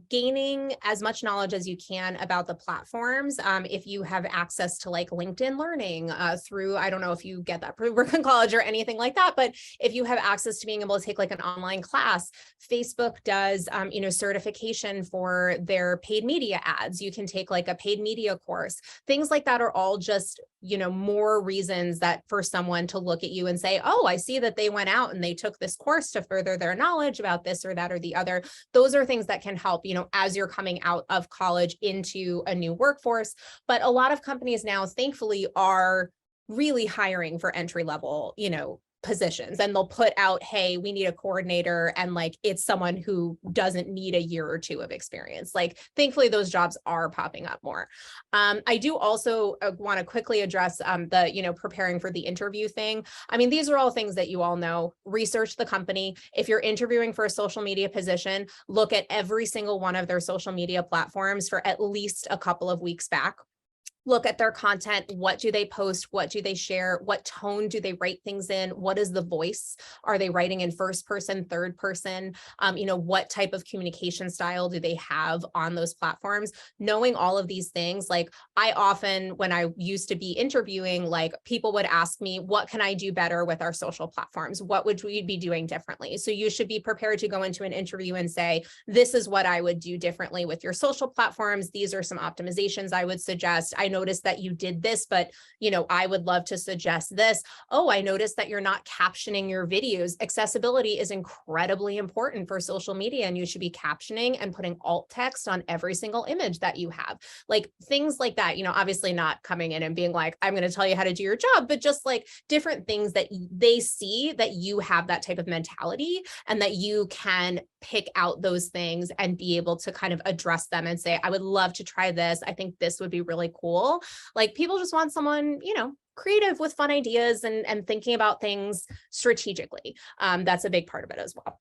gaining as much knowledge as you can about the platforms. If you have access to like LinkedIn Learning through, I don't know if you get that for work in college or anything like that, but if you have access to being able to take like an online class, Facebook does, certification for their paid media ads. You can take like a paid media course. Things like that are all just, more reasons that for someone to look at you and say, oh, I see that they went out and they took this course to further their knowledge about this or that or the other. Those are things that can help, as you're coming out of college into a new workforce. But a lot of companies now, thankfully, are really hiring for entry level, positions, and they'll put out, hey, we need a coordinator, and like it's someone who doesn't need a year or two of experience. Like thankfully those jobs are popping up more. I do also want to quickly address the preparing for the interview thing. I mean, these are all things that you all know. Research the company. If you're interviewing for a social media position, look at every single one of their social media platforms for at least a couple of weeks back. Look at their content. What do they post? What do they share? What tone do they write things in? What is the voice? Are they writing in first person, third person? What type of communication style do they have on those platforms? Knowing all of these things, like I often, when I used to be interviewing, like people would ask me, what can I do better with our social platforms? What would we be doing differently? So you should be prepared to go into an interview and say, this is what I would do differently with your social platforms. These are some optimizations I would suggest. I noticed that you did this, but I would love to suggest this. Oh, I noticed that you're not captioning your videos. Accessibility is incredibly important for social media, and you should be captioning and putting alt text on every single image that you have. Like things like that, obviously not coming in and being like, I'm going to tell you how to do your job, but just like different things that they see that you have that type of mentality and that you can pick out those things and be able to kind of address them and say, I would love to try this. I think this would be really cool. Like people just want someone, creative with fun ideas and thinking about things strategically. That's a big part of it as well.